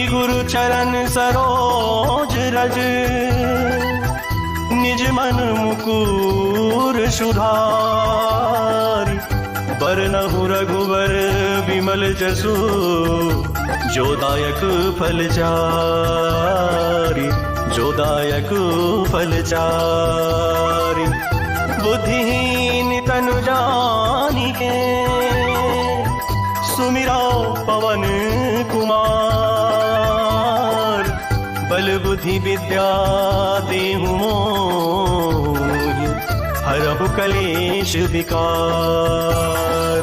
गुरु चरण सरोज रज, निज मन मुकुर सुधारि। बरनहु रघुबर विमल जसु, जो दायक फल चारि, जो दायक फल चारि। बुद्धिहीन तनु जानिके, सुमिरा पवन कुमार। बल बुद्धि विद्या देहु मोहि, हरहु कलेश विकार।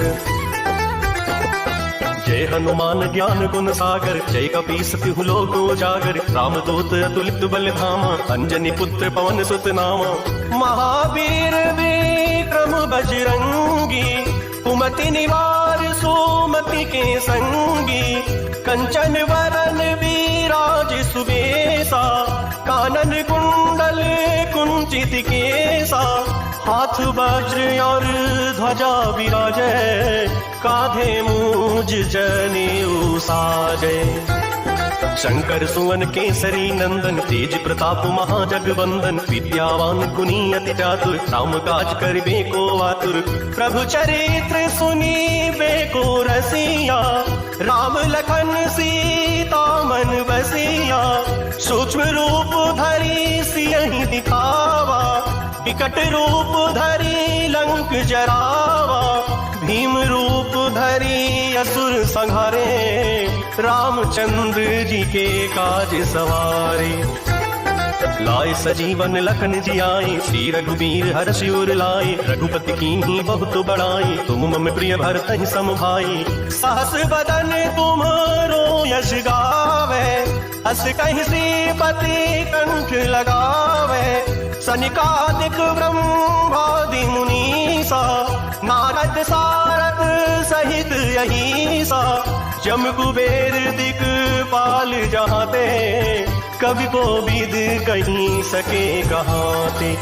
जय हनुमान ज्ञान गुण सागर, जय कपीस तिहु लोक उजागर। रामदूत अतुलित बल धामा, अंजनी पुत्र पवन सुत नामा। महावीर विक्रम बजरंगी, कुमति निवार सुमति के संगी। कंचन वरन विराज सुबेसा, कानन कुंडल कुंचित केसा। हाथ वज्र और ध्वजा विराजे, कांधे मूज जनेऊ साजे। शंकर सुवन केसरी नंदन, तेज प्रताप महाजगवंदन। विद्यावान गुणी अति चातुर, राम काज करिबे को आतुर। प्रभु चरित्र सुनीबे को रसिया, राम लखन सीता मन बसिया। सूक्ष्म रूप धरि सियहि दिखावा, विकट रूप धरि लंक जरावा। भीम रूप धरि असुर संहारे, रामचंद्र जी के काज सवारे। लाए सजीवन लखन जियाए, श्री रघुबीर हर्षि उर लाए। रघुपति कीन्ही बहुत बड़ाई, तुम मम प्रिय भरतहि सम भाई। सहस बदन तुम्हारो यश गावे, अस कहि श्रीपति कंठ लगावे। सनिकादिक ब्रह्मादि मुनीसा, नारद सारद सहित अहीसा। जम कुबेर दिक्पाल जहाते, कवि कोविद कहीं सके कहाते।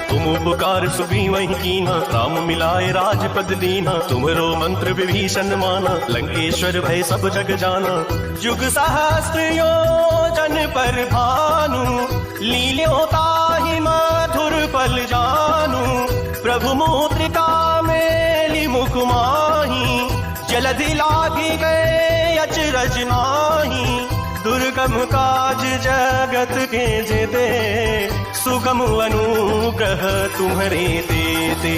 तुम उपकार सुग्रीवहि कीन्हा, राम मिलाए राजपद दीन्हा। तुम्हरो मंत्र विभीषण माना, लंकेश्वर भय सब जग जाना। जुग सहस्त्र योजन पर भानु, लील्यों ताहि मधुर पल जानू। प्रभु मुद्रिका मेलि मुख माही, जलधि लागी गए अचरज नाहि। दुर्गम काज जगत के जेते, सुगम अनुग्रह तुम्हरे देते।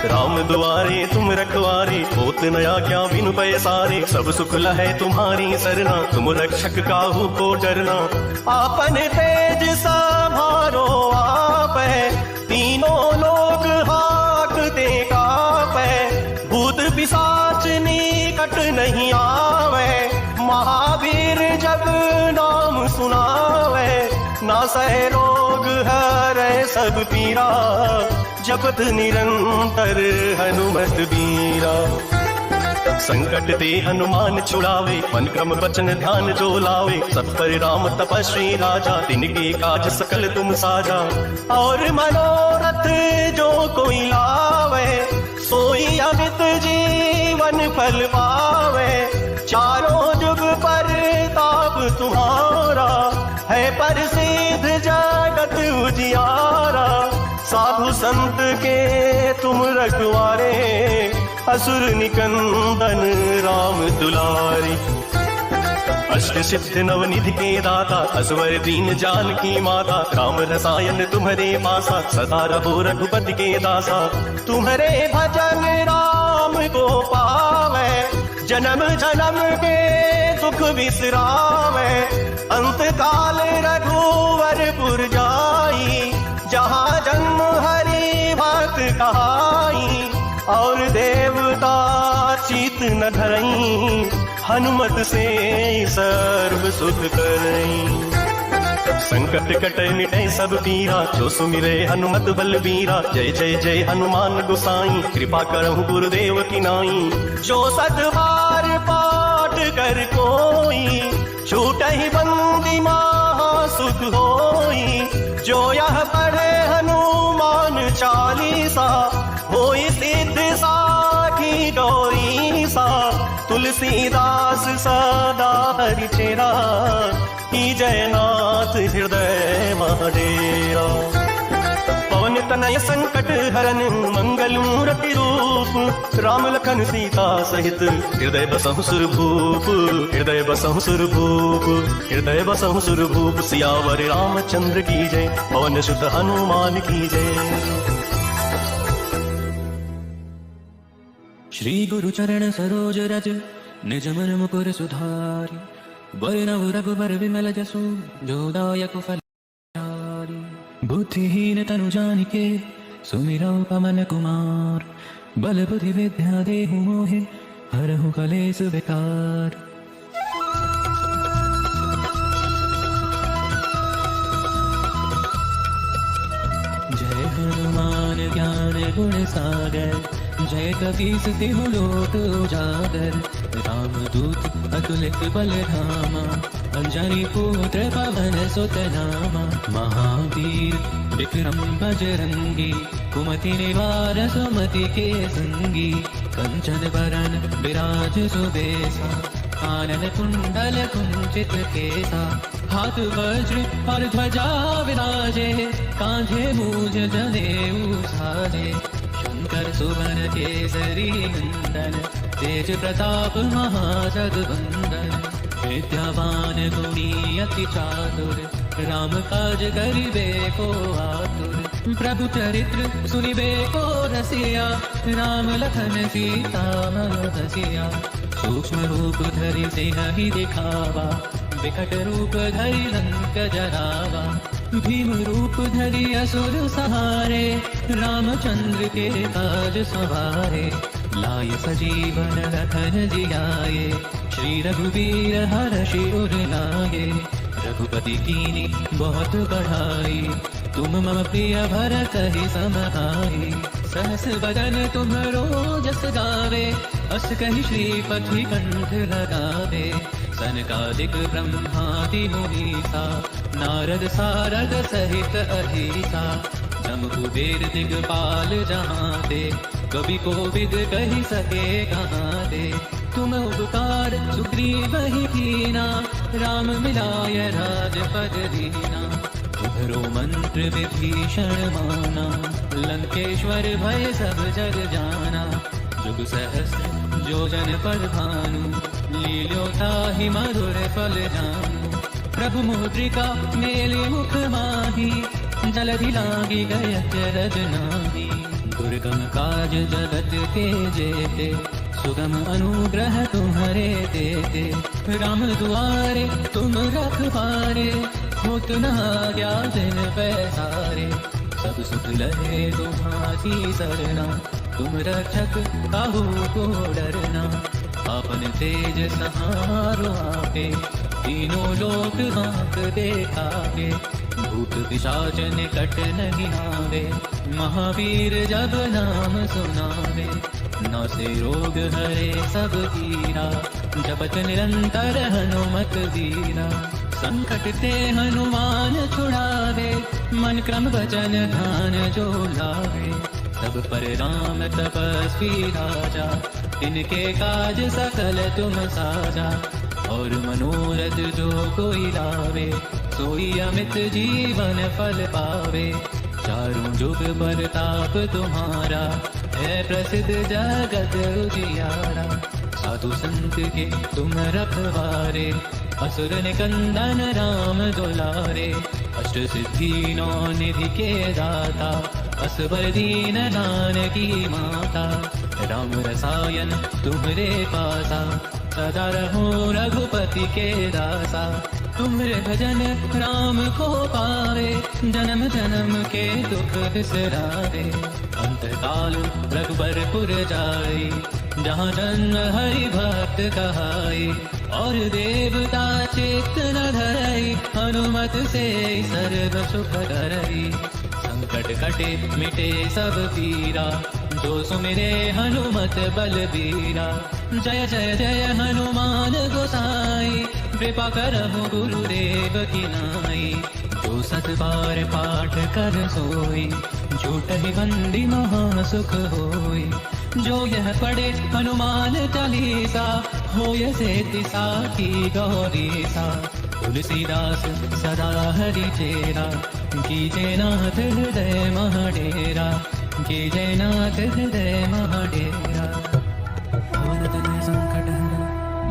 राम दुआरे तुम रखवारे, होत न आज्ञा बिनु पैसारे। सब सुख लहै तुम्हारी सरना, तुम रक्षक काहू को डरना। आपन तेज संभारो आपै, तीनों लोग हाकते कापै। भूत पिशाच निकट नहीं आवे, महावीर जब नाम सुनावे। नासै रोग हरै सब पीरा, जपत निरंतर हनुमत बीरा। संकट ते हनुमान छुड़ावे, मन क्रम वचन ध्यान जो लावे। सब पर राम तपस्वी राजा, तिनके काज सकल तुम साजा। और मनोरथ जो कोई लावे, सोई अमित जीवन फल पावे। चारों जुग पर ताप तुम्हारा, है प्रसिद्ध जगत उजियारा। साधु संत के तुम रखवारे, असुर निकंदन राम दुलारी। अष्ट सिद्ध नवनिधि के दाता, असवर दीन जानकी माता। राम रसायन तुम्हारे पासा, सदा रहो रघुपति के दासा। तुम्हारे भजन राम को पावे, जन्म जन्म के दुख बिसरावे। अंत काल रघुवरपुर जाई, जहाँ जन्म हरि भक्त कहाई। और देवता चित न धरई, हनुमत से सर्व सुख करई। संकट कटे मिटे सब पीरा, जो सुमिरे हनुमत बलबीरा। जय जय जय हनुमान गोसाई, कृपा करहु गुरुदेव की नाई। जो सत बार पाठ कर कोई, छूटहि बंदी महा सुख होई। जो यह पढ़े हनुमान चालीसा, होई सिद्ध साखी गौरीसा। तुलसीदास सदा हरि चेरा, की जयनाथ हृदय महाडेरा। पवन तनय संकट हरन मंगल मूर्ति रूप, राम लखन सीता सहित हृदय बसहु सुरभूप, हृदय बसहु सुरभूप, हृदय बसहु सुरभूप। सियावर रामचंद्र की जय, पवन सुत हनुमान की जय। श्री गुरु चरण सरोज रज, निज मन मुकुर सुधारि। वरनव रघुबर विमल जसु, जो दायक फलचारि। बुद्धिहीन तनु जानिके, सुमिरौ पवन कुमार। बल बुद्धि विद्या देहु मोहि, हरहु कलेस विकार। जय हनुमान ज्ञान गुण सागर, जय कपीस तिहु लोक उजागर। रामदूत अतुलित बल धामा, अंजनी पुत्र पवन सुत नामा। महावीर विक्रम बजरंगी, कुमति निवार सुमति के संगी। कंचन बरन विराज सुबेसा, कानन कुंडल कुंचित केसा। हाथ वज्र और ध्वजा विराजे, कांधे मूज जनेऊ साजे। शंकर सुवन केसरी नंदन, तेज प्रताप महाजगवंदन। विद्यावान गुणी अति चातुर, राम काज करिबे को आतुर। प्रभु चरित्र सुनिबे को रसिया, राम लखन सीता मन बसिया। सूक्ष्म रूप धरि सिंह दिखावा, विकट रूप धरि लंक जरावा। भीम रूप धरि असुर सहारे, रामचंद्र के काज सवारे। लाय सजीवन लखन जियाए, श्री रघुवीर हर्षि उर लाए। रघुपति कीनी बहुत बढ़ाई, तुम मम प्रिय भरतहि समाई। सहस बदन तुम्हरो जस गावे, अस कहि श्रीपति कंठ लगावे। सनकादिक ब्रह्मादि मुनीसा, नारद सारद सहित अहिसा। जम कुबेर दिगपाल जहाँ दे, कवि कोविद कहि सके कहाँ दे। तुम उपकार सुग्रीव ही कीना, राम मिलाय राजपद दीना। तुम्हरो मंत्र विभीषण माना, लंकेश्वर भय सब जग जाना। जुग सहस्र जो जन पर भानु, लील्यो ताहि मधुर फल जानू। प्रभु मुद्रिका मेले मुख माही, जलधि लागी गय रज नाही। दुर्गम काज जगत के जेते, सुगम अनुग्रह तुम्हारे देते। राम दुआरे तुम रखवारे, होत न आज्ञा दिन पैसारे। सब सुख लहे तुम्हारी सरना, तुम रक्षक काहू को डरना। आपन तेज सहारो आपे, तीनों लोक हांकते कापे। भूत पिशाच निकट नहीं आवे, महावीर जब नाम सुनावे। नासे रोग हरे सब पीरा, जपत निरंतर हनुमत वीरा। संकट ते हनुमान छुड़ावे, मन क्रम वचन ध्यान जो लावे। सब पर राम तपस्वी राजा, इनके काज सकल तुम साजा। और मनोरथ जो कोई लावे, सोई अमित जीवन फल पावे। चारों जुग परताप तुम्हारा, है प्रसिद्ध जगत उजियारा। साधु संत के तुम रखवारे, असुर निकंदन राम दुलारे। अष्ट सिद्धि नौ निधि के दाता, असबर दीन दान की माता। राम रसायन तुम्हरे पासा, सदा रहो रघुपति के दासा। तुम्हारे भजन राम को पावे, जन्म जन्म के दुख बिसरावे। अंत काल रघुबरपुर जाई, जहाँ जन्म हरि भक्त कहाई। और देवता चित्त न धरई, हनुमत से सर्व सुख करई। संकट कटे मिटे सब पीरा, जो सुमिरे हनुमत बलबीरा। जय जय जय हनुमान गोसाई, कृपा करहु गुरुदेव की नाई। जो सत बार पाठ कर सोई, झूठहि बंदी महा सुख होई। जो यह पढ़े हनुमान चालीसा, होय सेति साखी गौरी सा तुलसीदास सदा हरि चेरा कीजे नाथ हृदय महाडेरा कीजे नाथ हृदय महाडेरा पवन तनय संकट हरण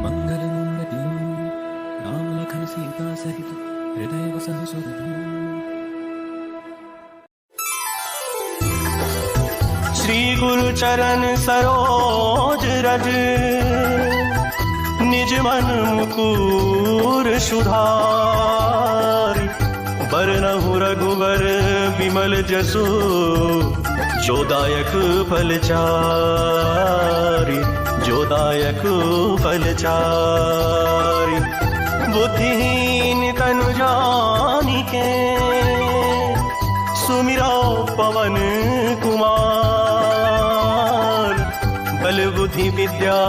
मंगल मूर्ति राम लखन सीता सहित हृदय वसहु सुरधि श्री गुरु चरण सरोज रज निज मन मुकुर सुधारि बरनहु रघुबर विमल जसु जोदायक फलचारि जोदायक फलचारि बुद्धिहीन तनु जानिके सुमिरो पवन कुमार बल बुद्धि विद्या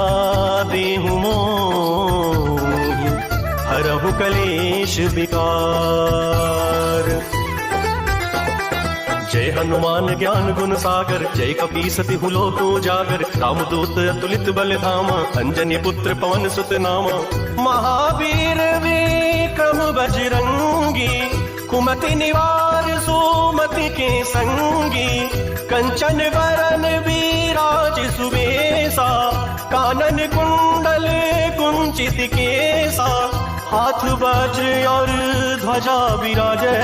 देहु मोहि हरहु कलेश विकार। जय हनुमान ज्ञान गुण सागर जय कपीसति लोक उजागर रामदूत अतुलित बल धामा अंजनी पुत्र पवन सुत नामा महावीर विक्रम बजरंगी कुमति निवार सुमति के संगी कंचन वरन विराज सुबेसा कानन कुंडल कुंचित केसा हाथ वज्र और ध्वजा विराजे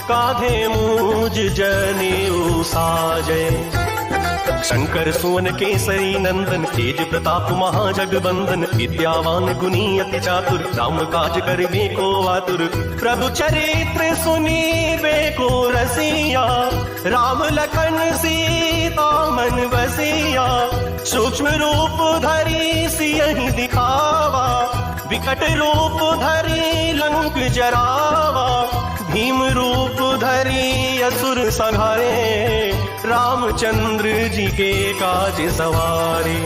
कांधे मूज जनेऊ साजे शंकर सुवन केसरी नंदन तेज प्रताप महाजगबंदन विद्यावान गुणी अति चातुर राम काज करबे को आतुर प्रभु चरित्र सुनीबे को रसिया राम लखन सीता मन बसिया सूक्ष्म रूप धरि सियहि दिखावा विकट रूप धरि लंक जरावा भीम रूप धरि असुर संहारे रामचंद्र जी के काज सवारे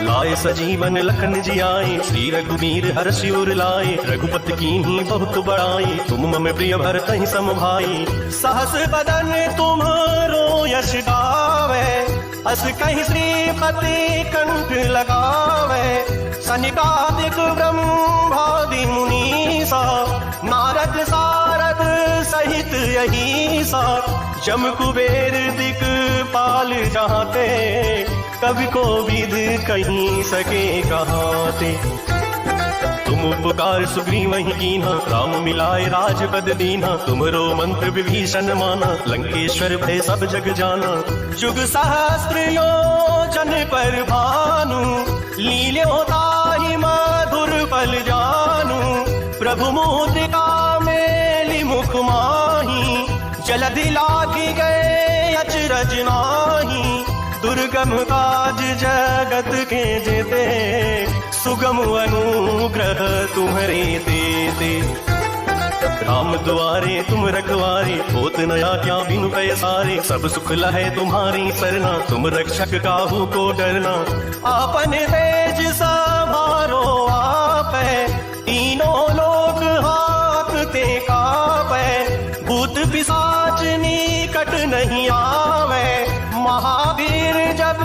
लाए सजीवन लखन जी आए श्री रघुवीर हर्षि उर लाए रघुपति कीन्ही बहुत बड़ाई तुम मम प्रिय भरतहि सम भाई सहस बदन तुम्हारो यश गावे अस कहि श्रीपति कंठ लगावे सनिकादिक ब्रह्मादि मुनीसा नारद सारद सहित यहीसा जम कुबेर दिक पाल जाते कवि को विद कहीं सके कहाते तुम उपकार सुग्रीव ही कीन्हा राम मिलाए राजपद दीन्हा तुमरो मंत्र विभीषण माना लंकेश्वर भय सब जग जाना जुग सहस्त्र योजन पर भानु लील्यो ताहि मधुर पल जानू प्रभु मुद्रिका मेलि मुख माही जलधि लागी गए अचरज नाहि दुर्गम काज जगत के जेते सुगम अनुग्रह तुम्हारे देते राम द्वारे तुम रखवारे होत नया क्या बिनु पैसारे सब सुख लहे तुम्हारी सरना तुम रक्षक काहू को डरना आपन तेज संभारो आपै तीनों लोग हाकते कापै भूत पिशाच निकट नहीं आवे महावीर जब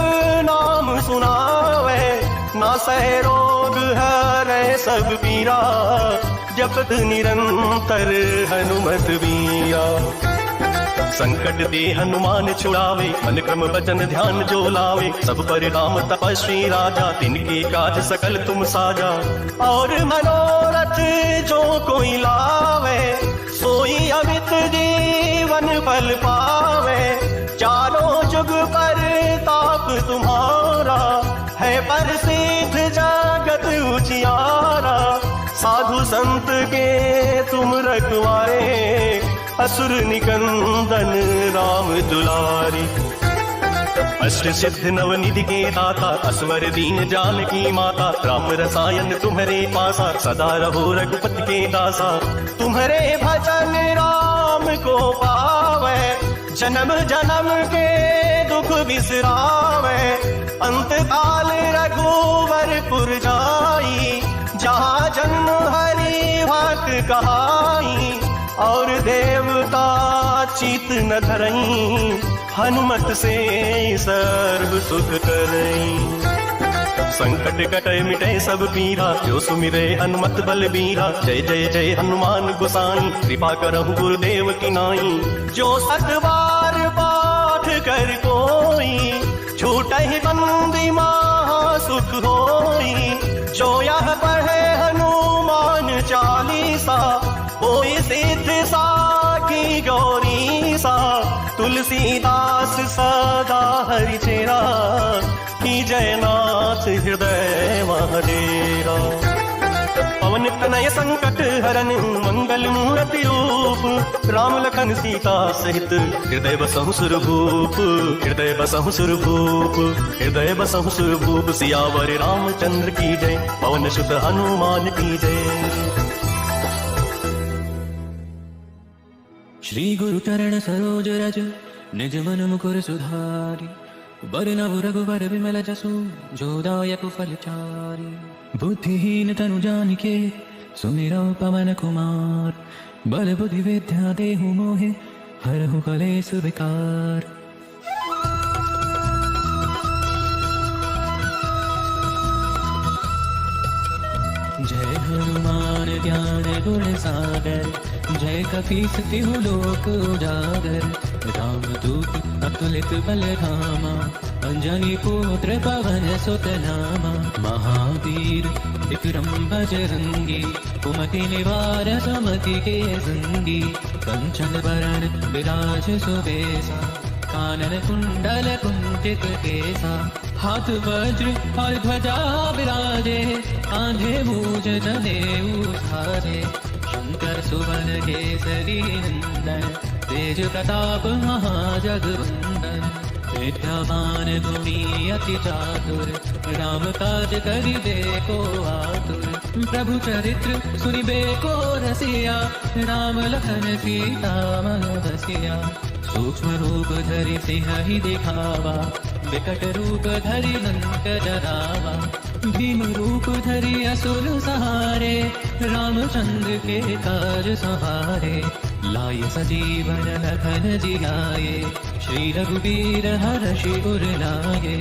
नाम सुनावे नासै रोग हरै सब पीरा जपत निरंतर हनुमत बीरा संकट दे हनुमान छुड़ावे मन क्रम वचन ध्यान जो लावे सब पर राम तपस्वी राजा तिनके काज सकल तुम साजा और मनोरथ जो कोई लावे सोई अमित जीवन फल पावे चारों जुग पर ताप तुम्हारा है प्रसिद्ध जगत उजियारा साधु संत के तुम रखवारे असुर निकंदन राम दुलारी अष्ट सिद्ध नवनिधि के दाता असवर दीन जानकी माता राम रसायन तुम्हारे पासा सदा रहो रघुपति के दासा तुम्हारे भजन राम को पावे जन्म जन्म के दुख बिसरावे अंत काल रघुवरपुर जाई जहाँ जन्म हरि भक्त कहाई और देवता चित न धरई हनुमत से सर्व सुख करई संकट कटे मिटे सब पीरा, जो सुमिरे हनुमत बलबीरा। जय जय जय हनुमान गोसाई, कृपा करहु गुरुदेव की नाई। जो सतबार पाठ कर कोई, छूटहि बंदी महा सुख होई। जो यह पढ़े हनुमान चालीसा, होई सिद्ध साखी गौरी सा। तुलसीदास सदा हरि चेरा, की जयनाथ हृदय महाडेरा। पवन तनय संकट हरन, मंगल मूर्ति रूप। राम लखन सीता सहित, हृदय बसहु सुरभूप। हृदय बसहु सुरभूप, हृदय बसहु सुरभूप। सियावर रामचंद्र की जय, पवन सुत हनुमान की जय। श्री गुरु चरण सरोज रज, निज मन मुकुर सुधारी। बरनव रघुबर विमल जसु, जो दायक फल चारि। बुद्धिहीन तनु जानिके, सुमिरौ पवन कुमार। बल बुद्धि विद्या देहु मोहे, हरहु कलेस विकार। जय हनुमान ज्ञान गुण सागर, जय कपीस तिहु लोक उजागर। राम दूत अतुलित बल धामा, अंजनी पुत्र पवन सुत नामा। महावीर विक्रम बजरंगी, कुमति निवार सुमति के संगी। कंचन बरन विराज सुबेसा, कानन कुंडल कुंचित केसा। हाथ वज्र और ध्वजा विराजे, आंधे मूज जनेऊ साजे। शंकर सुवन केसरी नंदन, तेज प्रताप महाजगवंदन। विद्यावान गुणी अति चातुर, राम काज करिबे को आतुर। प्रभु चरित्र सुनिबे को रसिया, राम लखन सीता मन बसिया। सूक्ष्म रूप धरि सिंह दिखावा, विकट रूप धरि लंक जरावा। भीम रूप धरि असुर सहारे, रामचंद्र के काज सहारे। लाय सजीवन लखन जियाए, श्री रघुवीर हर्षि उर लाए।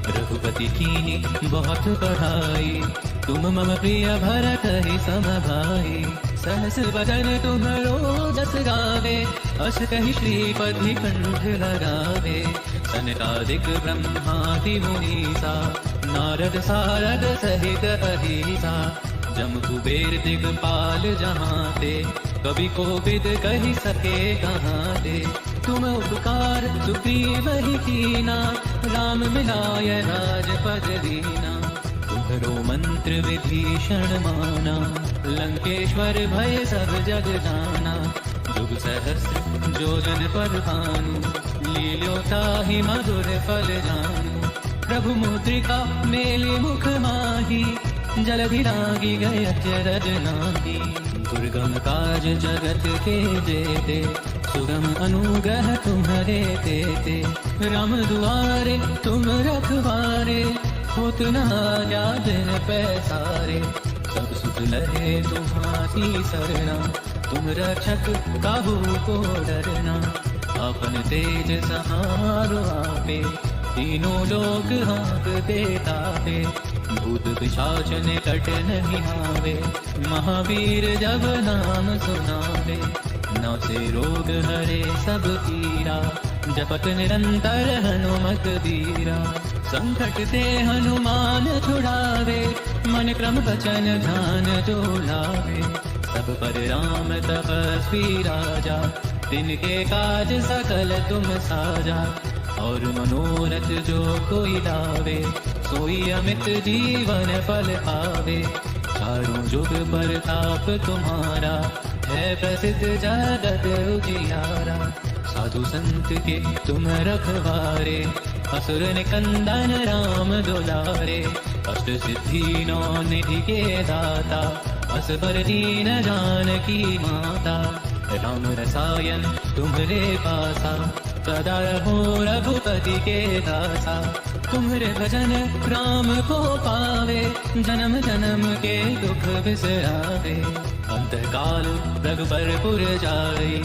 रघुपति कीन्ही बहुत बड़ाई, तुम मम प्रिय भरत ही सम भाई। सहस वदन तुम्हरो जस गावे, अस कहि श्रीपति कंठ लगावे। सनकादिक ब्रह्मादि मुनीसा, नारद सारद सहित अहिसा। जम कुबेर दिगपाल जहाते, कवि कोविद कहि सके कहाते। तुम उपकार सुग्रीव ही कीना, राम मिलाय राजपद दीना। तुम्हरो मंत्र विभीषण माना, लंकेश्वर भय सब जग जाना। जुग सहस्र जो जन पर भानु, लील्यो ताहि मधुर फल जानू। प्रभु मुद्रिका मेलि मुख माही, जलधि लागी गए अचरज नाही। दुर्गम काज जगत के जेते, सुगम अनुग्रह तुम्हारे तेते। राम दुआरे तुम रखवारे, होत न आज्ञा पैसारे। सब सुख लहे तुम्हारी सरना, तुम रक्षक काहू को डरना। अपन तेज सहारो आपे, तीनों लोक हाँकते तापे। भूत पिशाच निकट नहीं आवे, महावीर जब नाम सुनावे। नासे रोग हरे सब पीरा, जपत निरंतर हनुमत धीरा। संकट ते हनुमान छुड़ावे, मन क्रम वचन ध्यान जो लावे। सब पर राम तपस्वी राजा, तिनके काज सकल तुम साजा। और मनोरथ जो कोई लावे, सोई अमित जीवन फल पावे। चारों जुग परताप तुम्हारा, है प्रसिद्ध जगत उजियारा। साधु संत के तुम रखवारे, असुर निकंदन राम दुलारे। अष्ट सिद्धि नौ निधि के दाता, असबर दीन जानकी माता। राम रसायन तुम्हारे पासा, सदा रहो रघुपति के दासा। तुम्हारे भजन राम को पावे, जन्म जन्म के दुख बिसरावे। अंतकाल रघुबर पुर जाई,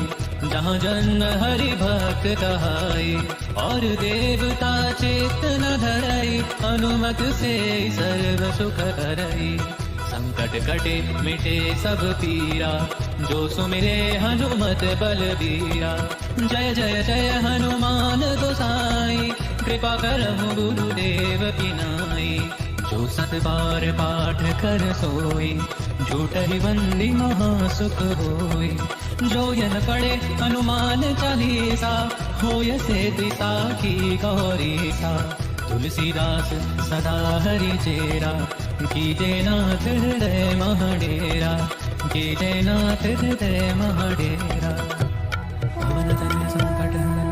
जहाँ जन्म हरि भक्त कहाई, और देवता चेत न धरई, अनुमत से सर्व सुख करई। संकट कटे मिटे सब पीरा, जो सुमिरे हनुमत बलबीरा। जय जय जय हनुमान गोसाई, कृपा करहु गुरुदेव की नाई। जो सत बार पाठ कर सोई, झूठ ही बंदी महासुख होई। जो यन पढ़े हनुमान चालीसा, होय से दिशा की गौरीसा। तुलसीदास सदा हरि चेरा, कीजे नाथ हृदय महाडेरा। कीजे नाथ हृदय महाडेरा। पवन तनय संकट हरन,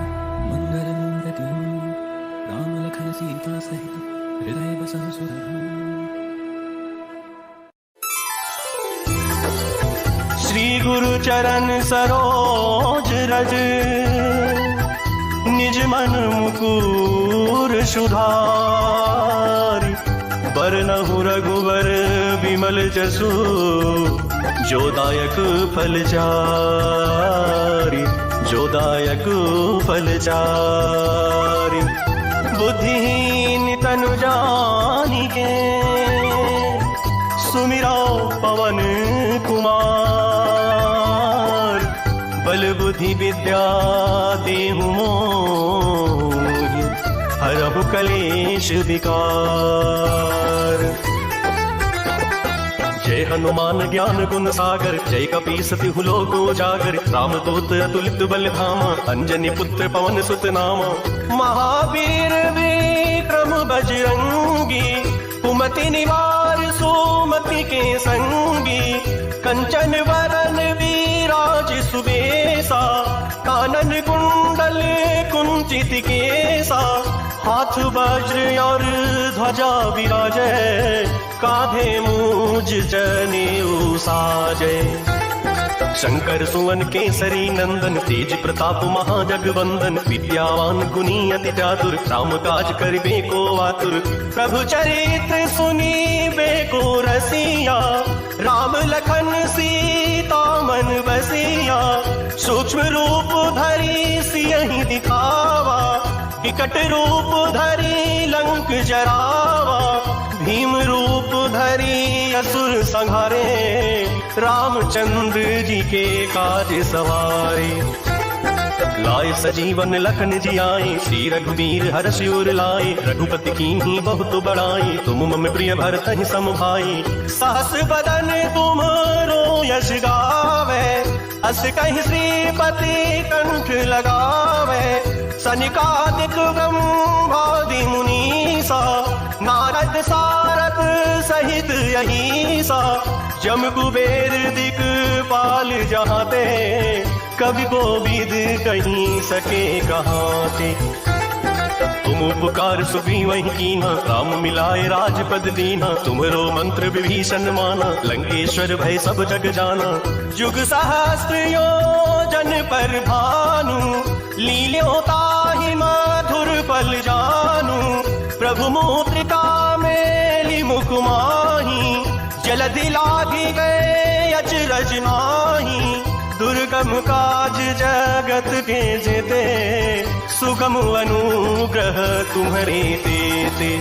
मंगल मूर्ति राम लखन सीता सहित, हृदय बसहु सुरभूप। श्री गुरु चरण सरोज रज, निज मन मुकुर सुधारि। बरनहु रघुबर विमल जसु, जो दायक फल चारि। जो दायक फल चारि। बुद्धिहीन तनु जानिके, सुमिरो पवन कुमार। बल बुद्धि विद्या देहु मोहि, हरहु कलेश विकार। जय हनुमान ज्ञान गुण सागर, जय कपीस तिहु लोक उजागर। रामदूत अतुलित बल धामा, अंजनी पुत्र पवन सुत नामा। महावीर विक्रम बजरंगी, कुमति निवार सुमति के संगी। कंचन वरन विराज सुबेसा, कानन कुंडल कुंचित केसा। हाथ वज्र और ध्वजा विराजे, कांधे मूज जनेऊ साजे। शंकर सुवन केसरी नंदन, तेज प्रताप महाजगवंदन। विद्यावान गुणी अति चातुर, राम काज करिबे को आतुर। प्रभु चरित्र सुनीबे को रसिया, राम लखन सीता मन बसिया। सूक्ष्म रूप धरि सियहि दिखावा, विकट रूप धरि लंक जरावा। भीम रूप धरि असुर संहारे, रामचंद्र जी के काज सवारे। लाए सजीवन लखन जियाए, श्री रघुवीर हर्ष उर लाए। रघुपति कीन्ही बहुत बड़ाई, तुम मम प्रिय भरतहि सम भाई। सहस बदन तुमरो यश गावे, अस कहि श्रीपति कंठ लगावे। सनिकादिक ब्रह्मादि मुनीसा, नारद सारद सहित अहीसा। जम कुबेर दिक्पाल जहाते, कवि कोविद कहीं सके कहाते। तुम उपकार सुग्रीवहि कीन्हा, राम मिलाए राजपद दीन्हा। तुम्हरो मंत्र विभीषण माना, लंकेश्वर भय सब जग जाना। जुग सहस्त्र योजन पर भानु, लील्यों ताहि मधुर पल जानू। प्रभु मुद्रिका मेलि मुख माही, जलधि लागी गए अचरज नाहि। दुर्गम काज जगत के जेते, सुगम अनुग्रह तुम्हरे तेते।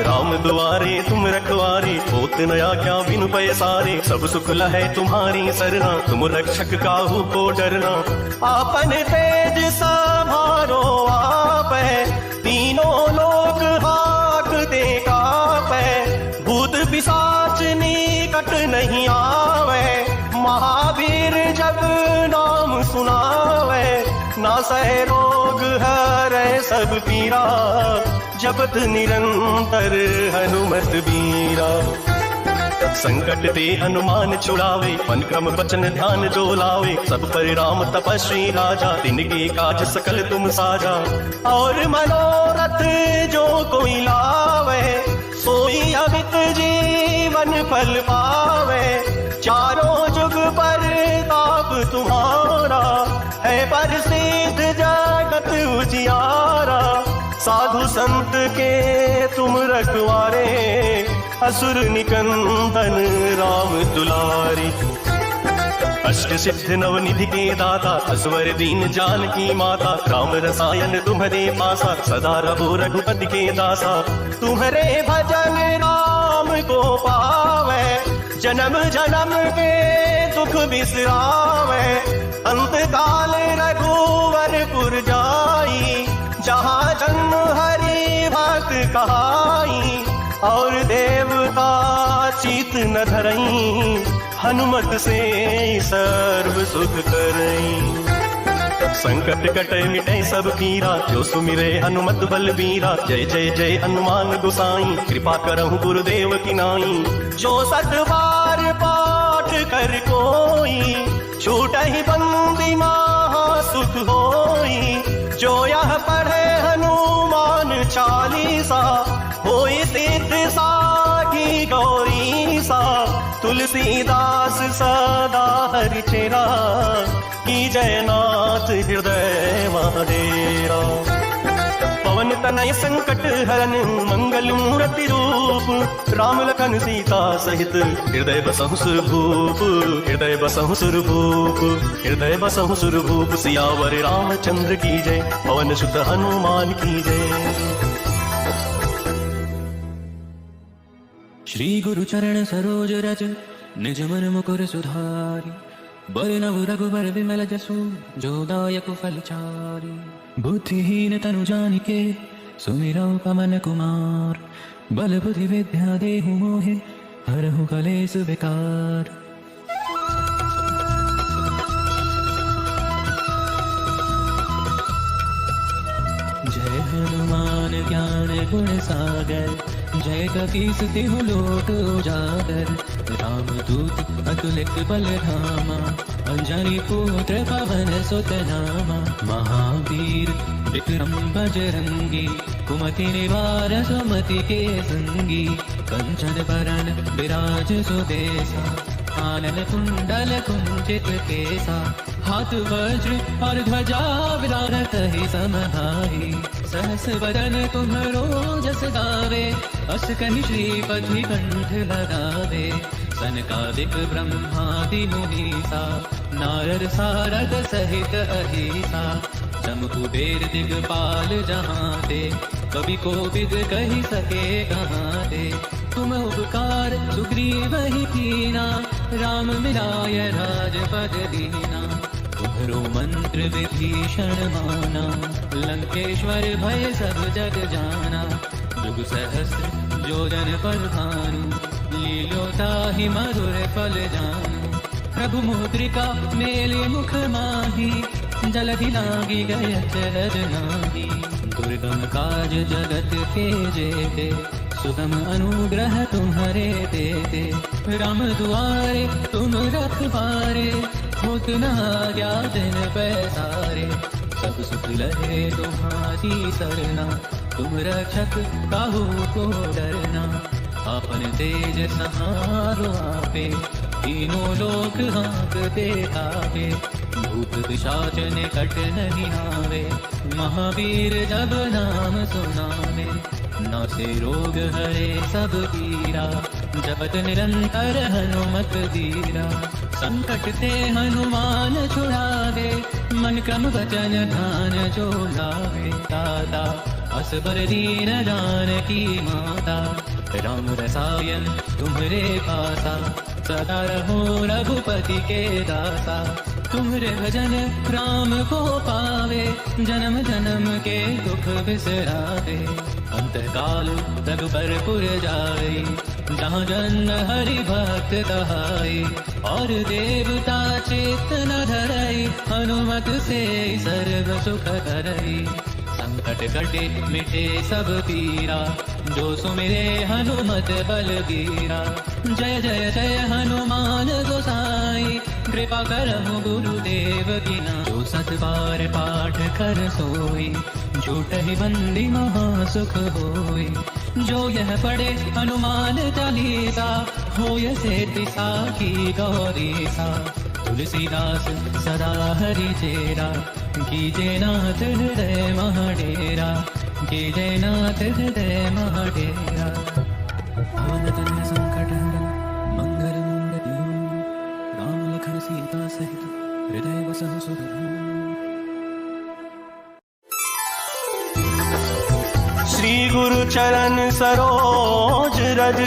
राम दुआरे तुम रखवारे, होत न आज्ञा बिनु पैसारे। सब सुख लहै तुम्हारी सरना, तुम रक्षक काहू को डरना। आपन तेज संभारो आपै, तीनों लोक हाकते कापै। भूत पिशाच निकट नहीं आवे, महावीर जब नाम सुनावे। नासै रोग हरै सब पीरा, जपत निरंतर हनुमत बीरा। संकट ते हनुमान छुड़ावे, मन क्रम वचन ध्यान जो लावे। सब पर राम तपस्वी राजा, तिनके काज सकल तुम साजा। और मनोरथ जो कोई लावे, सोई अमित जीवन फल पावे। चारों जुग पर ताप तुम्हारा, है प्रसिद्ध जगत उजियारा। साधु संत के तुम रखवारे, असुर निकंदन राम दुलारी। अष्ट सिद्ध नवनिधि के दाता असवर दीन जानकी माता राम रसायन तुम्हारे पासा सदा रहो रघुपति के दासा। तुम्हारे भजन राम को पावे जन्म जन्म के दुख बिसरावे। अंत काल रघुवरपुर जाई जहाँ जन्म हरि भक्त कहाई। और देवता चित न धरई हनुमत से सर्व सुख करई। संकट कटे मिटे सब पीरा जो सुमिरे हनुमत बलबीरा। जय जय जय हनुमान गोसाई कृपा करहु गुरुदेव की नाई। जो सत बार पाठ कर कोई छूटहि बंदी महा सुख होई। जो यह पढ़े हनुमान चालीसा होई सिद्ध साखी गौरी सा। तुलसीदास सदा हरि चेरा की जयनाथ हृदय महाडेरा। पवन तनय संकट हरन मंगल मूर्ति रूप। राम लखन सीता सहित हृदय बसहु सुरभूप। हृदय बसहु सुरभूप हृदय बसहु सुरभूप। सियावर रामचंद्र की जय पवन सुत हनुमान की जय। श्री गुरु चरण सरोज रज निज मन मुकुर सुधारी। बरनव रघुबर विमल जसु जो दायक फलचारी। बुद्धिहीन तनु जानिके सुमिरौ पवन कुमार। बल बुद्धि विद्या देहु मोहे हरहु कलेस विकार। जय हनुमान ज्ञान गुण सागर। जय कपीस तिहु लोक उजागर। राम दूत अतुलित बल धामा। अंजनी पुत्र पवन सुत नामा। महावीर विक्रम बजरंगी कुमति निवार सुमति के संगी। कंचन बरन विराज सुदेसा आनन कुंडल कुंचित केसा। हाथ वज्र और ध्वजा विराजत ही समाहि। सहस बदन तुम्हरो जस गावे अस कहि श्रीपति कंठ लगावे। सनकादिक ब्रह्मादि मुनीसा नारद सारद सहित अहिसा। जम कुबेर दिगपाल जहाँ ते कवि कोविद कहि सके कहाँ ते। तुम उपकार सुग्रीव ही कीना राम मिलाय राजपद दीना। तुम्हरो मंत्र विभीषण माना लंकेश्वर भय सब जग जाना। जुग सहस्र जो जन पर भानु लील्योता ही मधुर फल जानू। प्रभु मुद्रिका मेले मुख माही जलधि लागी गय चरज नाही। दुर्गम काज जगत के जेते सुगम अनुग्रह तुम्हारे देते। राम दुआरे तुम रखवारे होत न आज्ञा दिन पैसारे। सब सुख लहे तुम्हारी सरना तुम रक्षक काहू को डरना। आपन तेज सहारो आपे तीनों लोक हाँकते कापे। भूत पिशाच निकट नहीं आवे महावीर जब नाम सुनावे। नासे रोग हरे सब पीरा जपत निरंतर हनुमत धीरा। संकट ते हनुमान छुड़ावे मन क्रम वचन ध्यान जो लावे। दाता असबर दीन जानकी माता राम रसायन तुम्हरे पासा। सदा रहो रघुपति के दासा। तुम्हरे भजन राम को पावे जन्म जन्म के दुख बिसरावे। अंतकाल रघुबरपुर जाई जहाँ जन्म हरि भक्त कहाई। और देवता चित न धरई हनुमत से सर्व सुख करई। संकट कटे मिटे सब पीरा जो सुमिरे हनुमत बलबीरा। जय जय जय हनुमान गोसाई कृपा करहु गुरुदेव की नाई। जो सत बार पाठ कर सोई झूठहि बंदी महा सुख होई। जो यह पढ़े हनुमान चालीसा होय सिद्धि साखी गौरी सा। तुलसीदास सदा हरि चेरा कीजे नाथ हृदय महाडेरा। कीजे नाथ हृदय महाडेरा। पवन तनय संकट हरन मंगल मूल राम लखन सीता चरण सरोज रज,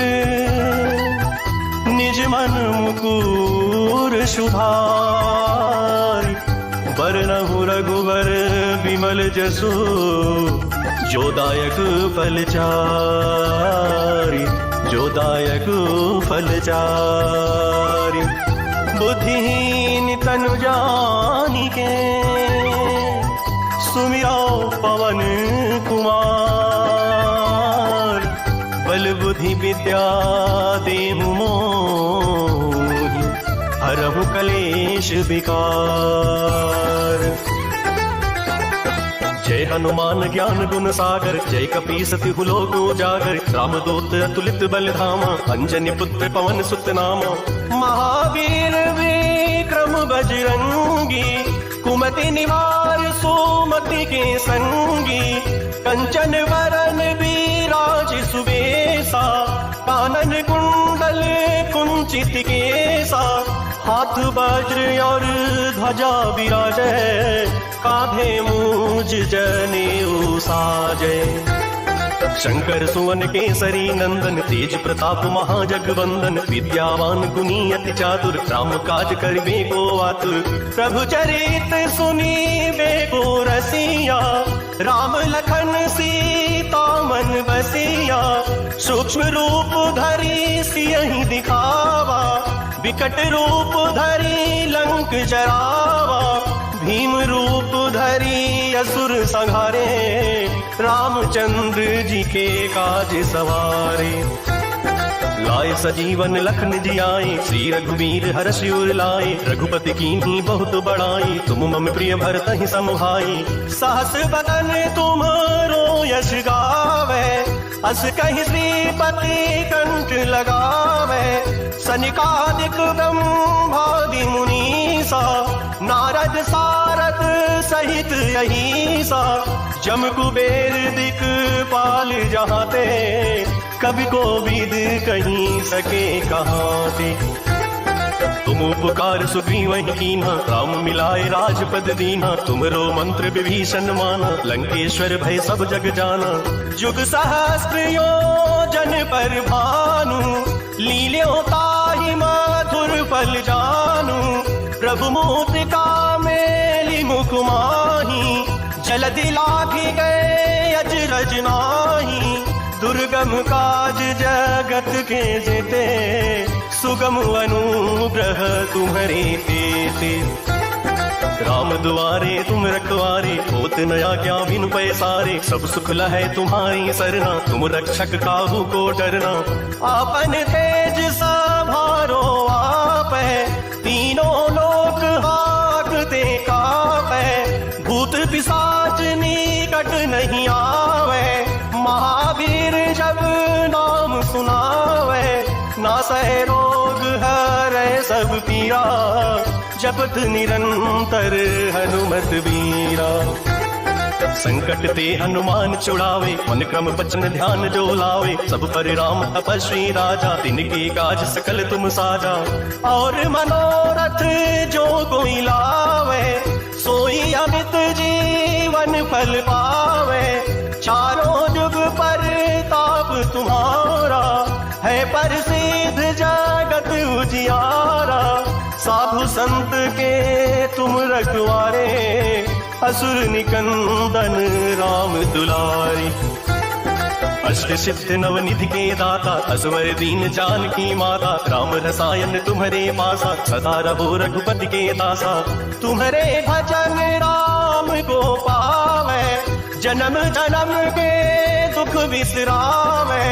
निज मन मुकुर शुभारि। बरनहु रघुबर विमल जसु, जो दायक फल चारि, जो दायक फल चारि। बुद्धिहीन तनु जानिके, सुमिरो पवन कुमार। बल बुद्धि विद्या देहु मोहि, हरहु कलेश विकार। जय हनुमान ज्ञान गुण सागर, जय कपीस तिहु लोक उजागर। रामदूत अतुलित बल धामा, अंजनी पुत्र पवन सुत नामा। महावीर विक्रम बजरंगी, कुमति निवार सुमति के संगी। कंचन वरन विराज सुबेसा, कानन कुंडल कुंचित केसा। हाथ वज्र और ध्वजा विराजै, कांधे मूज जनेऊ साजै। शंकर सुवन केसरी नंदन, तेज प्रताप महाजगवंदन। विद्यावान गुणी अति चातुर, राम काज करिबे को आतुर। प्रभु चरित सुनीबे को रसिया, राम लखन सीता मन बसिया। सूक्ष्म रूप धरि सियहि दिखावा, विकट रूप धरि लंक जरावा। भीम रूप धरि असुर संहारे, रामचंद्र जी के काज सवारे। लाए सजीवन लखन जियाए, श्री रघुवीर हर्षि उर लाए। रघुपति कीन्ही बहुत बड़ाई, तुम मम प्रिय भरतहि सम भाई। सहस बदन तुमरो यश गावे, अस कहि श्रीपति कंठ लगावे। सनिकादिक ब्रह्मादि मुनीसा, नारद सारद सहित अहीसा। जम कुबेर दिक्पाल जहाते, कवि कोविद कहीं सके कहाते। तुम उपकार सुग्रीवहि कीन्हा, राम मिलाए राजपद दीन्हा। तुमरो मंत्र विभीषण माना, लंकेश्वर भय सब जग जाना। जुग सहस्त्र योजन पर भानु, लील्यों ताहि मधुर फल जानू। प्रभु मूर्तिका मेलि मुख माही, जलधि लाधि गए अजरज नाही। दुर्गम काज जगत के जेते, सुगम अनुग्रह तुम्हारे तेते। राम दुआरे तुम रखवारे, होत न आज्ञा बिनु पैसारे। सब सुख लहै तुम्हारी सरना, तुम रक्षक काहू को डरना। आपन तेज सभारो आपै, तीनों लोक हाकते कापै। भूत पिशाच निकट नहीं आवे, महावीर जब नाम सुनावे। नासै रोग हरै सब पीरा, जपत निरंतर हनुमत बीरा। संकट ते हनुमान छुड़ावे, मन क्रम बचन ध्यान जो लावे। सब पर राम तपस्वी राजा, तिनके काज सकल तुम साजा। और मनोरथ जो कोई लावे, सोई अमित जीवन फल पावे। चारों जुग पर ताप तुम्हारा, है प्रसिद्ध जगत उजियारा। साधु संत के तुम रखवारे, असुर निकंदन राम दुलारी। अष्ट सिद्ध नवनिधि के दाता, असवर दीन जानकी माता। राम रसायन तुम्हारे पासा, सदा रहो रघुपति के दासा। तुम्हारे भजन राम को पावे, जन्म जन्म के दुख बिसरावे।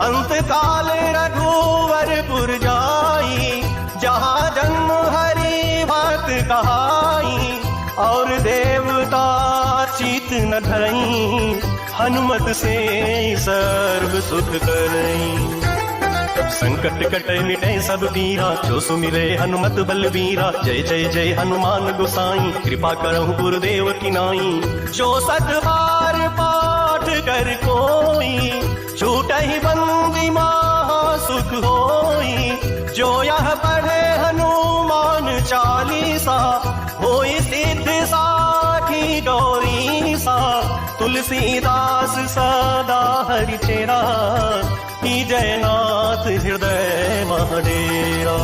अंत काल रघुवरपुर जाई, जहाँ जन्म हरि भक्त कहाई। और देवता चित न धरई, हनुमत से सर्व सुख करई। संकट कटे मिटे सब पीरा, जो सुमिरे हनुमत बलबीरा। जय जय जय हनुमान गोसाई, कृपा करहु गुरुदेव की नाई। जो सत बार पाठ कर कोई, छूटहि बंदी महा सुख होई। जो यह पढ़े हनुमान चालीसा, होई सिद्ध साखी गौरीसा। तुलसीदास सदा हरि चेरा, कीजय नाथ हृदय महडेरा।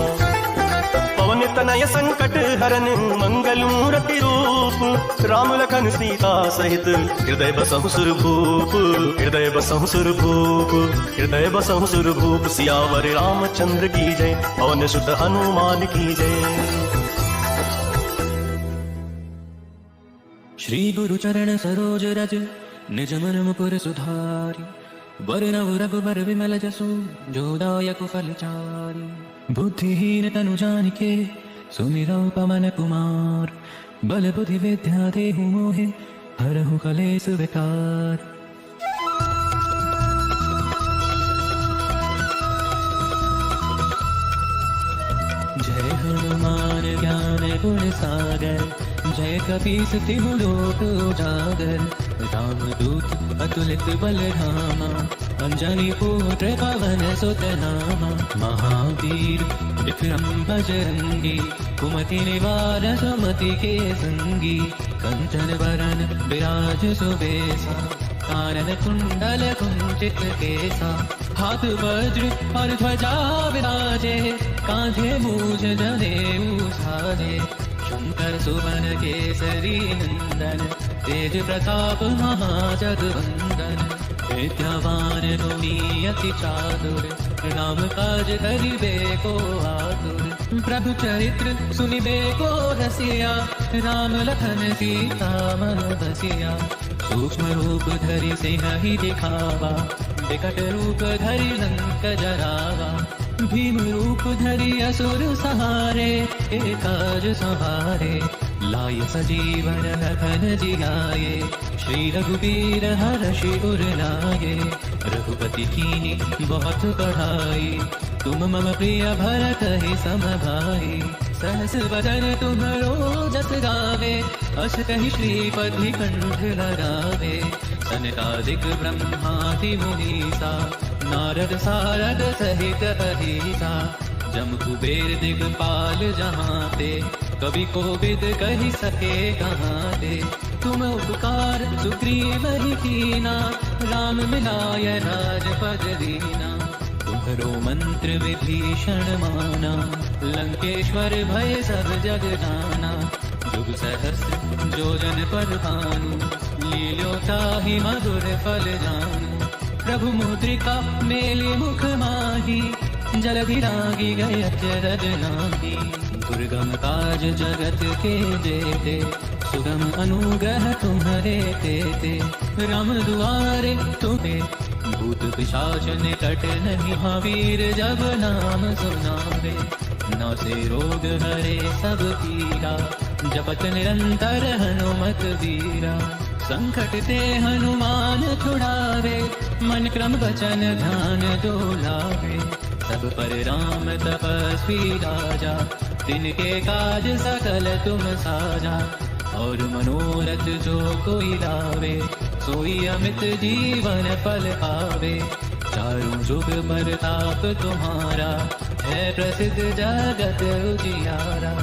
पवन तनय संकट हरन मंगल मूर्ति रूप, राम लखन सीता सहित हृदय बसहु सुरभूप, हृदय बसहु सुरभूप, हृदय बसहु सुरभूप। सियावर रामचंद्र की जय, पवन सुत हनुमान की जय। श्री गुरु चरण सरोज रज, निज मन मुकुर सुधारि। वरनउ रघुबर विमल जसु, जो दायक फल चारि। बुद्धिहीन तनु जानिके, सुमिरौ पवन कुमार। बल बुद्धि विद्या देहु मोहे, हरहु कलेस विकार। जय हनुमान ज्ञान गुण सागर, जय कपीस तिहु लोक उजागर। रामदूत अतुलित बल धामा, अंजनी पुत्र पवन सुत नामा। महावीर विक्रम बजरंगी, कुमति निवार सुमति के संगी। कंचन वरन विराज सुबेसा, कानन कुंडल कुंचित केसा। हाथ वज्र और ध्वजा विराजे, कांधे मूझ जनेऊ साजे। शंकर सुवन केसरी नंदन, तेज प्रताप महाजगवंदन। विद्यावान गुणी अति चातुर, राम काज करिबे को आतुर। प्रभु चरित्र सुनिबे को रसिया, राम लखन सीता मन बसिया। सूक्ष्म रूप धरि सिंहि दिखावा, विकट रूप धरि लंक जरावा। भीम रूप धरि असुर सहारे, एक काज सवारे। लाय सजीवन लखन जियाए, श्री रघुबीर हरषि उर लाए। रघुपति कीनी बहुत बढ़ाई, तुम मम प्रिय भरत ही सम भाई। सहस बदन तुम्हरो जस गावे, अस कहि श्रीपति कंठ लगावे। सनकादिक ब्रह्मादि मुनीसा, नारद सारद सहित अहिसा। जम कुबेर दिगपाल जहाते, कवि कोविद कहि सके कहाते। तुम उपकार सुग्रीव ही कीना, राम मिलाय राजपद दीना। तुम्हरो मंत्र विभीषण माना, लंकेश्वर भय सब जग जाना। जुग सहस्र जो जन पर भानु, लील्यो ताहि मधुर फल जानू। प्रभु मुद्रिका मेलि मुख माही, जलधि लागी गए अचरज नाही। दुर्गम काज जगत के जेते, सुगम अनुग्रह तुम्हरे तेते। राम दुआरे तुम्हें, भूत पिशाच निकट नहीं। महावीर जब नाम सुनावे, नासे रोग हरे सब पीरा। जपत निरंतर हनुमत वीरा, संकट ते हनुमान छुड़ावे। मन क्रम वचन ध्यान जो लावे, सब पर राम तपस्वी राजा। तिनके काज सकल तुम साजा, और मनोरथ जो कोई लावे। सोई अमित जीवन फल पावे, चारों जुग परताप तुम्हारा। है प्रसिद्ध जगत उजियारा,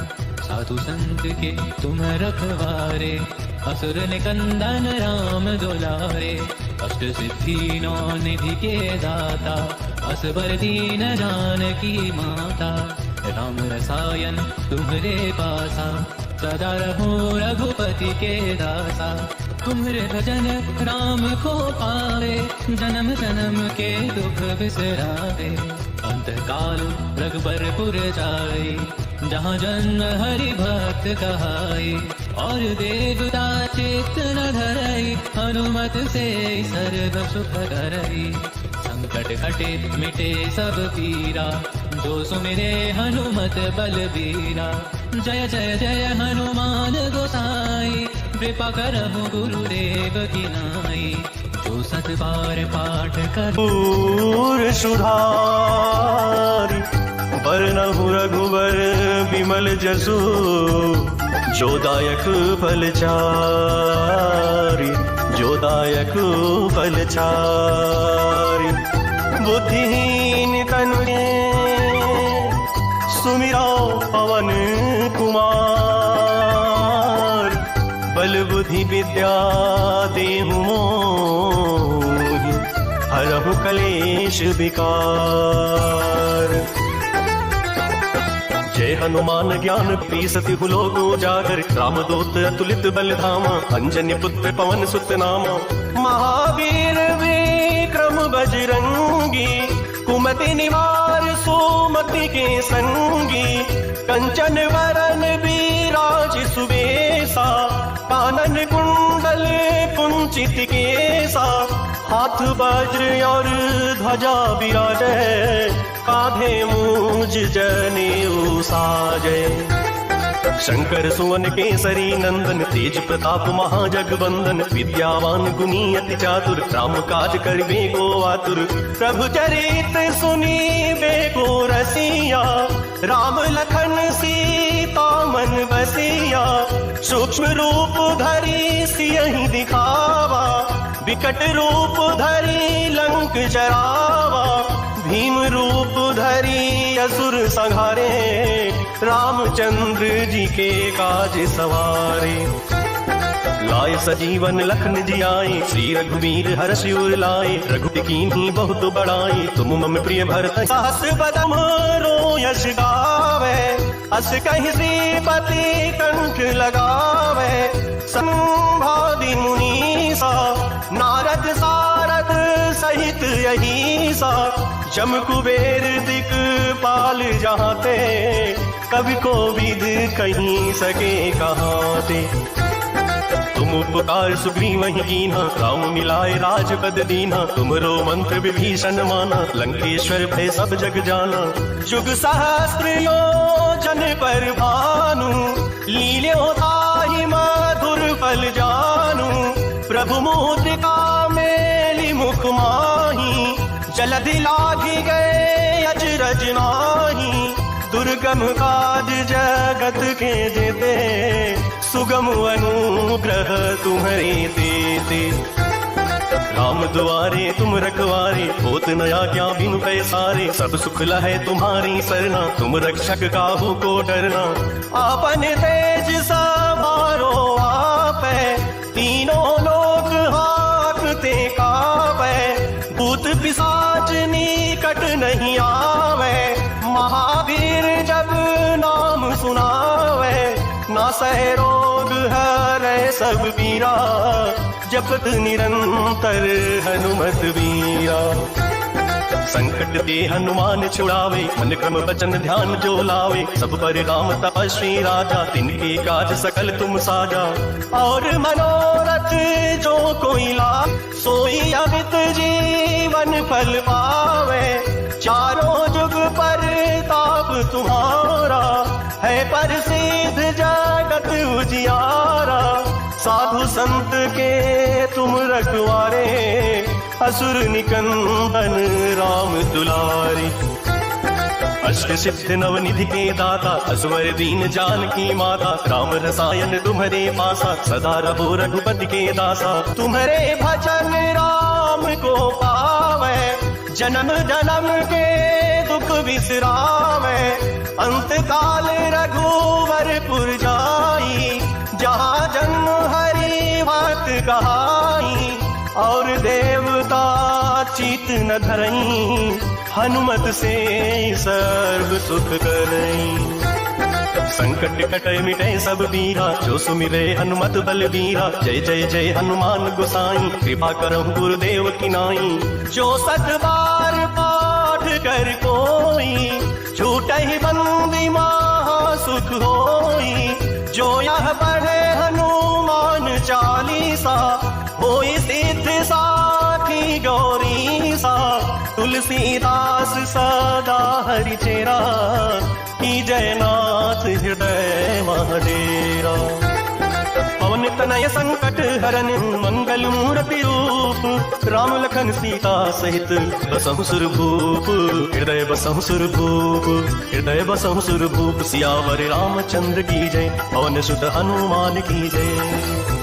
साधु संत के तुम रखवारे। असुर निकंदन राम दुलारे, अष्ट सिद्धि नौ निधि के दाता। असबर दीन जानकी माता, राम रसायन तुम्हरे पासा। सदा रहो रघुपति के दासा, तुम्हरे भजन राम को पावे। जन्म जन्म के दुख बिसरावे, अंतकाल रघुबरपुर जाए। जहाँ जन्म हरि भक्त कहाई, और देवता चित्त न धरई। हनुमत से सर्व सुख करई, संकट कटे मिटे सब पीरा। जो सुमिरे हनुमत बलबीरा। जय जय जय हनुमान गोसाई, कृपा करहु गुरुदेव की नाई। जो सत बार पाठ कर सुधारि, वरनहु रघुबर बिमल जसु। जो दायक फल चारि, जो दायक फल चारि। बुद्धिहीन तनु सुमिरो पवन कुमार। बल बुद्धि विद्या देहु मोहि, कलेश विकार। जय हनुमान ज्ञान पीसति हुलोक उजागर, रामदूत अतुलित बल धामा, अंजनी पुत्र पवन सुत नामा। महावीर विक्रम बजरंगी, कुमति निवार सुमति के संगी। कंचन वरन विराज सुबेसा, कानन कुंडल कुंचित केसा। हाथ वज्र और ध्वजा विराजे, कांधे मूज जनेऊ साजे। शंकर सुवन केसरी नंदन, तेज प्रताप महाजगवंदन। विद्यावान गुणी अति चातुर, राम काज करिबे को आतुर। प्रभु चरित सुनीबे को रसिया, राम लखन सीता मन बसिया। सूक्ष्म रूप धरि सियहि दिखावा, विकट रूप धरि लंक जरावा। भीम रूप धरि असुर संहारे, रामचंद्र जी के काज सवारे। लाए सजीवन लखन जियाए, श्री रघुवीर हर्ष उर लाए। रघुपति कीन्ही बहुत बड़ाई, तुम मम प्रिय भरत सहस बदन यश गावे। अस कहि श्रीपति कंठ लगावे, संभादि मुनीसा। नारद सारद सहित अहिसा, जम कुबेर दिक्पाल जहाते। कवि को विद कहीं सके कहाते। तुम उपकार सुग्रीव ही कीन्हा, राम मिलाए राजपद दीन्हा। तुमरो मंत्र विभीषण माना, लंकेश्वर भय सब जग जाना। जुग सहस्त्र योजन पर भानु, लील्यो ताहि मधुर फल जानू। प्रभु मुद्रिका मेलि मुख माही, जलधि लागी गए अचरज नाही। दुर्गम काज जगत के जेते, सुगम अनुग्रह तुम्हारे देते। राम दुआरे तुम रखवारे, होत न आज्ञा बिनु पैसारे। सब सुख लहै तुम्हारी सरना, तुम रक्षक काहू को डरना। आपन तेज सवारो आपै, तीनों लोक हाकते कावै। भूत पिशाच निकट नहीं आवे, महावीर जब नाम सुनावे। नासै रोग हरै सब पीरा, जपत निरंतर हनुमत वीरा। संकट ते हनुमान छुड़ावे, मन क्रम वचन ध्यान जो लावे। सब पर राम तपस्वी राजा, तिनके काज सकल तुम साजा। और मनोरथ जो कोई ला, सोई अमित जीवन फल पावे। चारों जुग पर ताप तुम्हारा, है प्रसिद्ध जगत उजियारा। साधु संत के तुम रखवारे, असुर निकंदन राम दुलारे। अष्ट सिद्ध नवनिधि के दाता, असवर दीन जानकी माता। राम रसायन तुम्हारे पासा, सदा रहो रघुपति के दासा। तुम्हारे भजन राम को पावे, जन्म जन्म के दुख बिसरावे। अंत काल रघुवरपुर जाई, जहाँ जन्म हरि बात कहाई। और देवता चित न धरई, हनुमत से सर्व सुख करई। संकट कटै मिटै सब पीरा, जो सुमिरै हनुमत बलबीरा। जय जय जय हनुमान गोसाई, कृपा करहु गुरुदेव की नाई। जो सत बार पाठ कर कोई, छूटहि बंदी महा सुख होई। जो यह पढ़े हनुमान चालीसा, होई सिद्ध साखी गौरीसा। तुलसीदास सदा हरि चेरा, की जयनाथ हृदय महाडेरा। पवन तनय संकट हरन, मंगल मूर्ति रूप। राम लखन सीता सहित बसहु सुर भूप। हृदय बसहु सुर भूप, हृदय बसहु सुर भूप। सियावर रामचंद्र की जय, पवन सुत हनुमान की जय।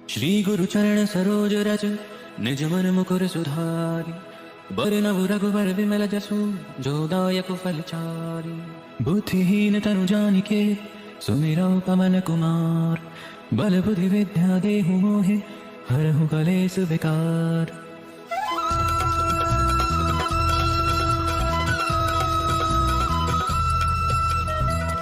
श्री गुरु चरण सरोज रज, निज मन मुकुर सुधारि। बरनउ रघुबर विमल जसु, जो दायक फलचारि। बुद्धिहीन तनु जानिके, सुमिरौ पवन कुमार। बल बुद्धि विद्या देहु मोहे, हरहु कलेश विकार।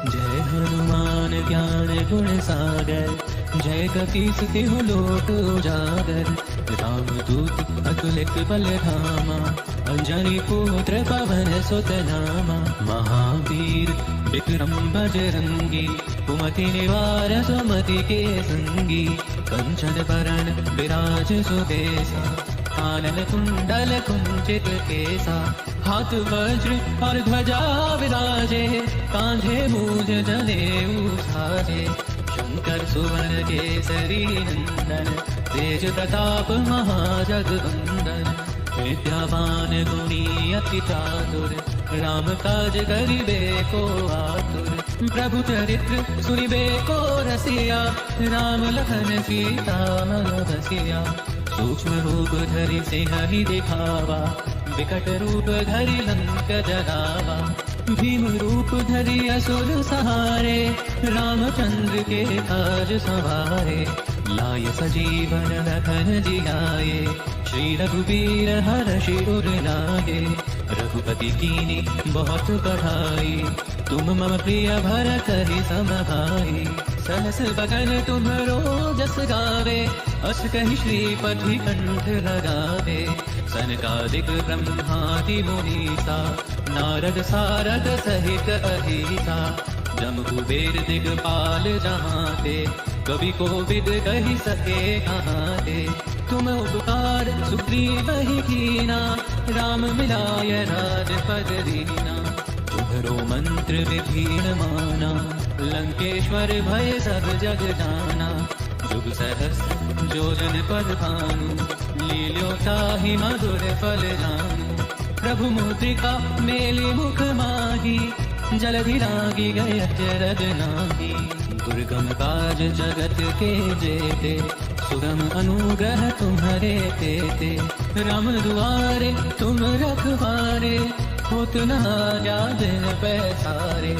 जय हनुमान ज्ञान गुण सागर, जय कपीस तिहु लोक उजागर। रामदूत अतुलित बल धामा, अंजनी पुत्र पवन सुत नामा। महावीर विक्रम बजरंगी, कुमति निवार सुमति के संगी। कंचन बरन विराज सुबेसा, कानन कुंडल कुंचित केसा। हाथ वज्र और ध्वजा विराजे, कांधे मूज जनेऊ साजे। शंकर सुवन केसरी नंदन, तेज प्रताप महाजगवंदन। विद्यावान गुणी अति चातुर, राम काज करिबे को आतुर। प्रभु चरित्र सुनिबे को रसिया, राम लखन सीता मन बसिया। सूक्ष्म रूप धरि सिंह दिखावा, विकट रूप धरि लंक जरावा। भीम रूप धरि असुर सहारे, रामचंद्र के काज सवारे। लाय सजीवन लखन जियाए, श्री रघुवीर हर्षि उर लाए। रघुपति कीनी बहुत बढ़ाई, तुम मम प्रिय भरत ही सम भाई। सहस बदन तुम्हरो जस गावे, अस कहि श्रीपति कंठ लगावे। सनकादिक ब्रह्मादि मुनीसा, नारद सारद सहित अहिसा। जम कुबेर दिगपाल जहाते, कवि कोविद कहि सके कहाते। तुम उपकार सुग्रीव ही कीना, राम मिलाय राजपद दीना। तुम्हरो मंत्र विभीषण माना, लंकेश्वर भय सब जग जाना। जुग सहस्र जो जन पद भानु, लील्यो ताहि मधुर फल जानु। प्रभु मुद्रिका मेलि मुख माही, जलधि लागी गय अचरज नाही। दुर्गम काज जगत के जेते, सुगम अनुग्रह तुम्हारे तेते। राम दुआरे तुम रखवारे, होत न आजादिन पैसारे।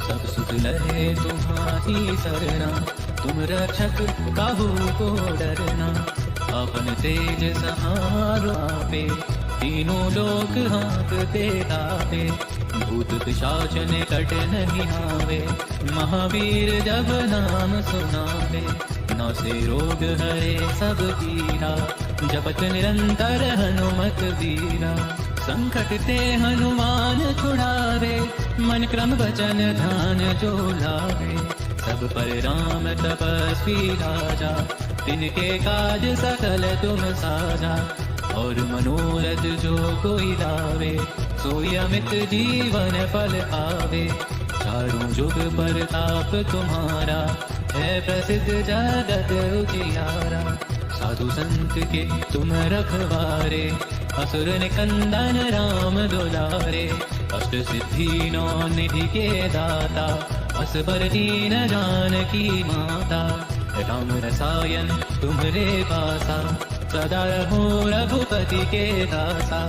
सब सुख लहे तुम्हारी सरना, तुम रक्षक काहू को डरना। अपन तेज सहारो आपे, तीनों लोक हाँकते तापे। भूत पिशाच निकट नहीं आवे, महावीर जब नाम सुनावे। नासे रोग हरे सब पीरा, जपत निरंतर हनुमत वीरा। संकट ते हनुमान छुड़ावे, मन क्रम वचन ध्यान जो लावे। सब पर राम तपस्वी राजा, तिनके काज सकल तुम साजा। और मनोरथ जो कोई लावे, सोई अमित जीवन फल पावे। चारों जुग परताप तुम्हारा, है प्रसिद्ध जगत उजियारा। साधु संत के तुम रखवारे, असुर निकंदन राम दुलारे। अष्ट सिद्धि नौ निधि के दाता, असबर दीन जानकी माता। राम रसायन तुम्हरे पासा, सदा रहो रघुपति के दासा।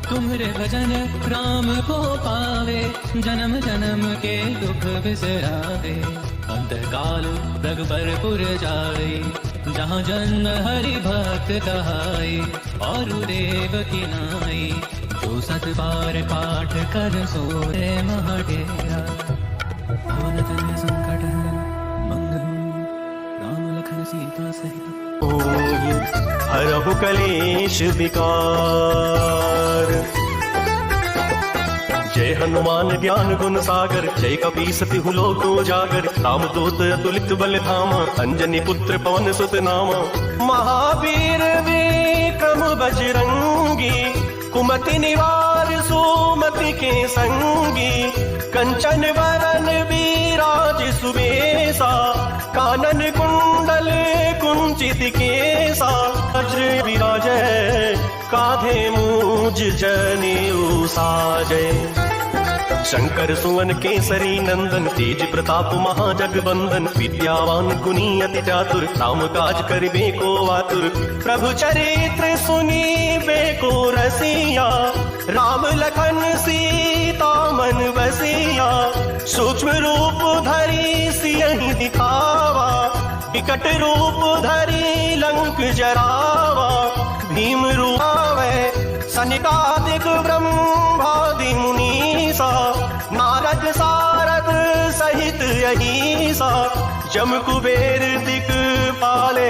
तुम्हरे भजन राम को पावे, जन्म जन्म के दुख बिसरावे। अंतकाल रघुबरपुर जाए, जहाँ जन्म हरि भक्त कहाए। और देव की नाई, जो सत बार पाठ कर सोए महडेरा। पवन तनय संकट मंगल, राम लखन सीता सहित। हरहु कलेश विकार। जय हनुमान ज्ञान गुण सागर, जय कपीस तिहु लोक उजागर। रामदूत अतुलित बल धामा, अंजनी पुत्र पवन सुत नामा। महावीर विक्रम बजरंगी, कुमति निवार सुमति के संगी। कंचन वरन विराज सुबेसा, कानन कुंडल कुंचित केसा। वज्र विराजय, काधे मूज जनेऊ साजय। शंकर सुवन केसरी नंदन, तेज प्रताप महाजगवंदन। विद्यावान गुणी अति चातुर, राम काज करिबे को आतुर। प्रभु चरित्र सुनिबे को रसिया, राम लखन सीता मन बसिया। सूक्ष्म रूप धरि सियहि दिखावा, विकट रूप धरी लंक जरावा, भीम रूपावे सनिकादिक ब्रह्मादि मुनीसा, नारद सारद सहित अहिसा, जम कुबेर दिक्पाले,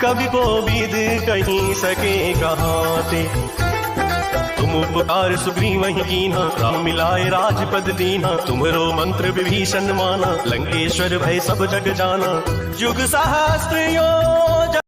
कवि कोविद कहीं सके कहाँ ते। तुम उपकार सुग्रीव ही कीन्हा, राम मिलाए राजपद दीन्हा, तुम्हरो मंत्र विभीषण माना, लंकेश्वर भय सब जग जाना, जुग सहस्त्र यो